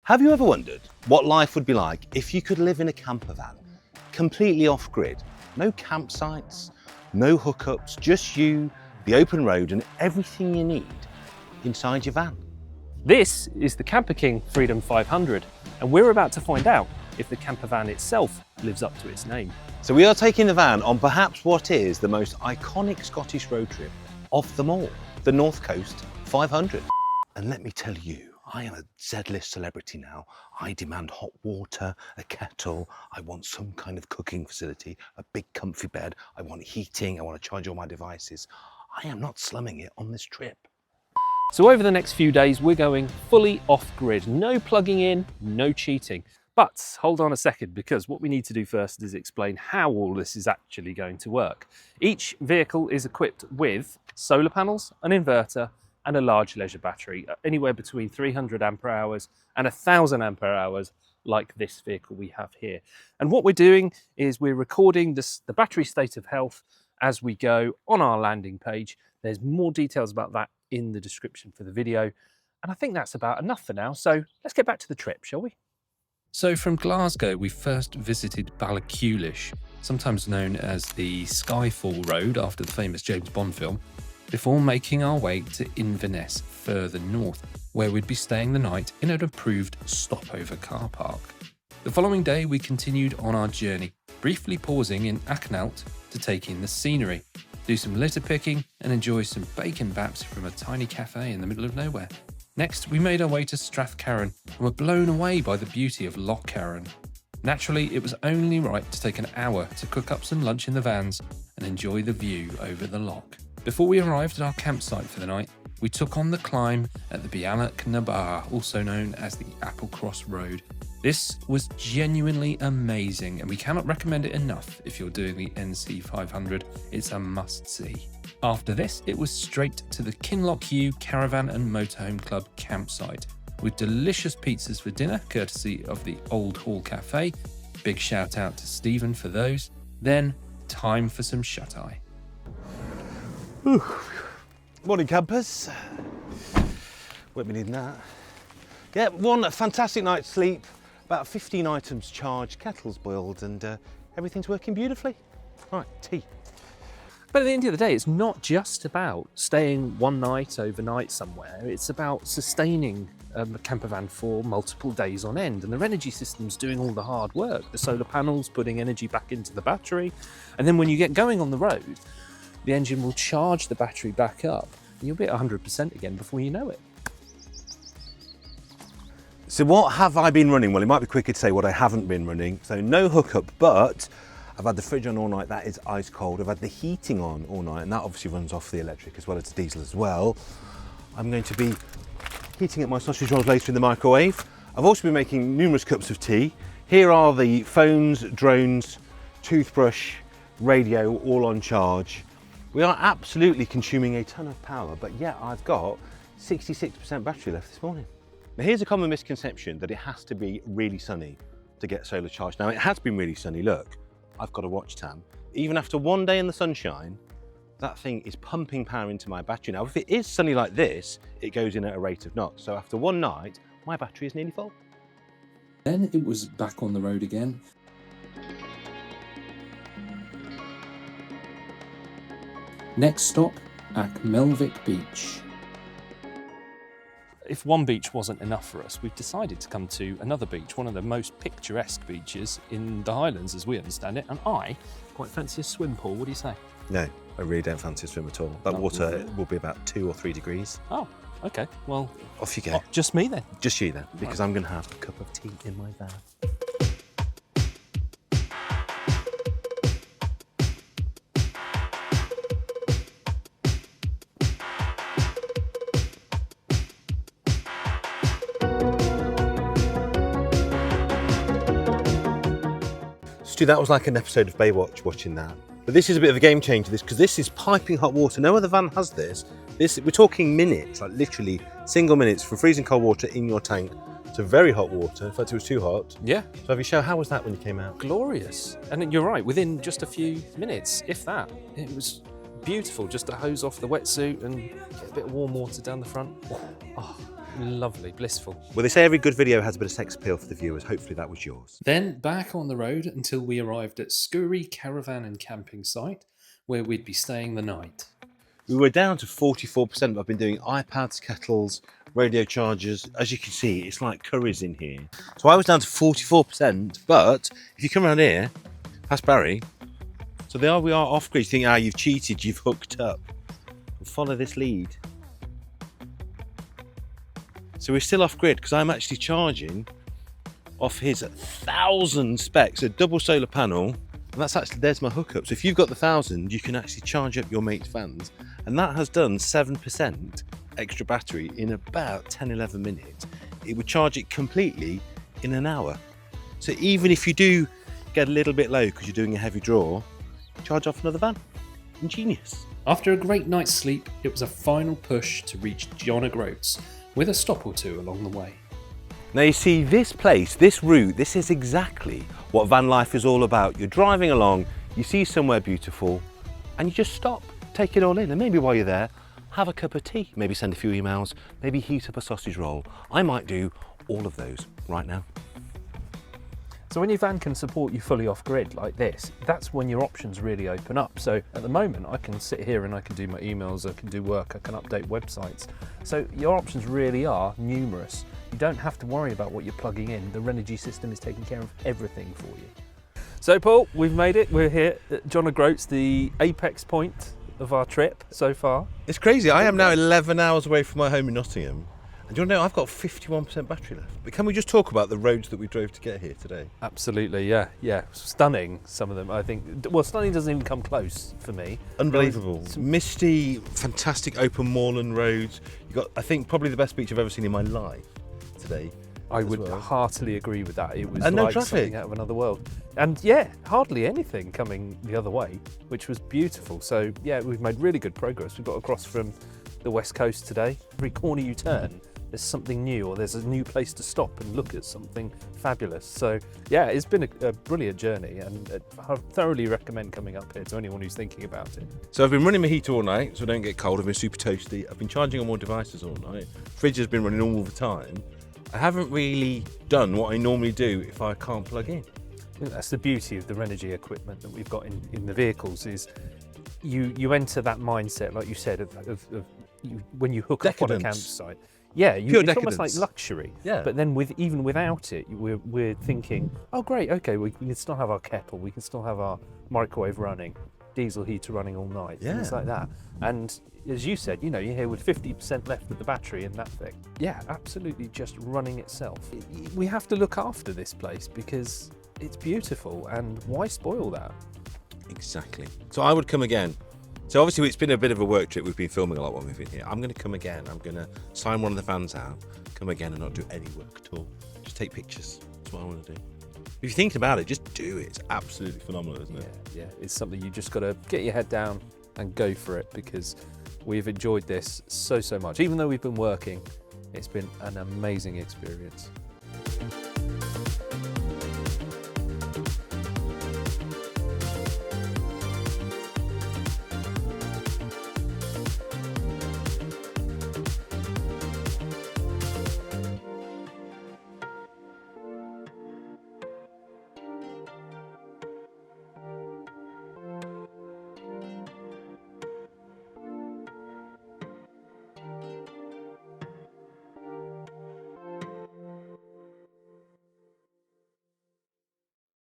Have you ever wondered what life would be like if you could live in a camper van, completely off-grid? No campsites, no hookups, just you, the open road and everything you need inside your van. This is the Camper King Freedom 500, and we're about to find out if the campervan itself lives up to its name. So we are taking the van on perhaps what is the most iconic Scottish road trip of them all, the North Coast 500. And let me tell you, I am a Z-list celebrity now. I demand hot water, a kettle, I want some kind of cooking facility, a big comfy bed, I want heating, I want to charge all my devices. I am not slumming it on this trip. So over the next few days, we're going fully off-grid. No plugging in, no cheating. But hold on a second, because what we need to do first is explain how all this is actually going to work. Each vehicle is equipped with solar panels, an inverter, and a large leisure battery, anywhere between 300 ampere hours and 1000 ampere hours, like this vehicle we have here. And what we're doing is we're recording the battery state of health as we go on our landing page. There's more details about that in the description for the video. And I think that's about enough for now. So let's get back to the trip, shall we? So from Glasgow, we first visited Ballachulish, sometimes known as the Skyfall Road after the famous James Bond film, before making our way to Inverness further north, where we'd be staying the night in an approved stopover car park. The following day we continued on our journey, briefly pausing in Achnault to take in the scenery, do some litter picking and enjoy some bacon baps from a tiny cafe in the middle of nowhere. Next we made our way to Strathcarron and were blown away by the beauty of Loch Carron. Naturally, it was only right to take an hour to cook up some lunch in the vans and enjoy the view over the loch. Before we arrived at our campsite for the night, we took on the climb at the Bealach na Bar, also known as the Applecross Road. This was genuinely amazing and we cannot recommend it enough if you're doing the NC500, it's a must-see. After this, it was straight to the Kinloch Caravan and Motorhome Club campsite, with delicious pizzas for dinner, courtesy of the Old Hall Cafe. Big shout out to Stephen for those. Then, time for some shut-eye. Morning campers. Won't be needing that. Yeah, one fantastic night's sleep, about 15 items charged, kettles boiled and everything's working beautifully. All right, tea. But at the end of the day, it's not just about staying one night overnight somewhere. It's about sustaining a campervan for multiple days on end. And the Renogy system's doing all the hard work. The solar panels putting energy back into the battery. And then when you get going on the road, the engine will charge the battery back up and you'll be at 100% again before you know it. So what have I been running? Well, it might be quicker to say what I haven't been running. So no hookup, but I've had the fridge on all night, that is ice cold. I've had the heating on all night, and that obviously runs off the electric as well as the diesel as well. I'm going to be heating up my sausage rolls later in the microwave. I've also been making numerous cups of tea. Here are the phones, drones, toothbrush, radio, all on charge. We are absolutely consuming a ton of power, but yet I've got 66% battery left this morning. Now here's a common misconception that it has to be really sunny to get solar charged. Now it has been really sunny, look. I've got a watch tan. Even after one day in the sunshine, that thing is pumping power into my battery. Now, if it is sunny like this, it goes in at a rate of knots. So after one night, my battery is nearly full. Then it was back on the road again. Next stop, Achmelvic Beach. If one beach wasn't enough for us, we've decided to come to another beach, one of the most picturesque beaches in the Highlands as we understand it, and I quite fancy a swim pool. What do you say? No, I really don't fancy a swim at all. That water will be about 2 or 3 degrees. Oh, okay. Well, off you go. Just me then? Just you then, because I'm going to have a cup of tea in my van. Stu, that was like an episode of Baywatch watching that. But this is a bit of a game changer, because this is piping hot water. No other van has this. We're talking minutes, like literally single minutes from freezing cold water in your tank to very hot water. In fact, it was too hot. Yeah. So have you shown, how was that when you came out? Glorious. And you're right, within just a few minutes, if that. It was beautiful, just to hose off the wetsuit and get a bit of warm water down the front. Oh, lovely, blissful. Well, they say every good video has a bit of sex appeal for the viewers. Hopefully that was yours. Then back on the road until we arrived at Scurry Caravan and Camping Site, where we'd be staying the night. We were down to 44%. I've been doing iPads, kettles, radio chargers. As you can see, it's like curries in here. So I was down to 44%, but if you come around here, past Barry, so there we are off grid. You think, you've cheated, you've hooked up. Follow this lead. So we're still off grid because I'm actually charging off his 1,000 specs, a double solar panel, and that's actually, there's my hookup. So if you've got the 1,000, you can actually charge up your mate's fans, and that has done 7% extra battery in about 10-11 minutes. It would charge it completely in an hour. So even if you do get a little bit low because you're doing a heavy draw, charge off another van. Ingenious. After a great night's sleep, it was a final push to reach John O'Groats, with a stop or two along the way. Now you see, this place, this route, this is exactly what van life is all about. You're driving along, you see somewhere beautiful, and you just stop, take it all in, and maybe while you're there, have a cup of tea, maybe send a few emails, maybe heat up a sausage roll. I might do all of those right now. So when your van can support you fully off-grid like this, that's when your options really open up. So at the moment, I can sit here and I can do my emails, I can do work, I can update websites. So your options really are numerous. You don't have to worry about what you're plugging in. The Renogy system is taking care of everything for you. So Paul, we've made it. We're here at John O'Groats, the apex point of our trip so far. It's crazy. I am now 11 hours away from my home in Nottingham. And do you want to know, I've got 51% battery left. But can we just talk about the roads that we drove to get here today? Absolutely, yeah. Stunning, some of them, I think. Well, stunning doesn't even come close for me. Unbelievable. Misty, fantastic open moorland roads. You got, I think, probably the best beach I've ever seen in my life today. I would heartily agree with that. It was And no like traffic. something out of another world. And yeah, hardly anything coming the other way, which was beautiful. So yeah, we've made really good progress. We've got across from the west coast today. Every corner you turn, there's something new, or there's a new place to stop and look at something fabulous. So yeah, it's been a brilliant journage, and I thoroughly recommend coming up here to anyone who's thinking about it. So I've been running my heater all night so I don't get cold. I've been super toasty. I've been charging on more devices all night. Fridge has been running all the time. I haven't really done what I normally do if I can't plug in. I think that's the beauty of the Renogy equipment that we've got in the vehicles, is you enter that mindset, like you said, of when you hook up on a campsite. Yeah, it's almost like luxury. Yeah. But then even without it, we're thinking, oh great, okay, we can still have our kettle, we can still have our microwave running, diesel heater running all night, things like that. And as you said, you're here with 50% left of the battery in that thing. Yeah, absolutely just running itself. We have to look after this place because it's beautiful, and why spoil that? Exactly. So I would come again. So obviously it's been a bit of a work trip. We've been filming a lot while we've been here. I'm going to come again. I'm going to sign one of the vans out, come again and not do any work at all. Just take pictures. That's what I want to do. If you're thinking about it, just do it. It's absolutely phenomenal, isn't it? Yeah, it's something you just got to get your head down and go for it, because we've enjoyed this so much. Even though we've been working, it's been an amazing experience.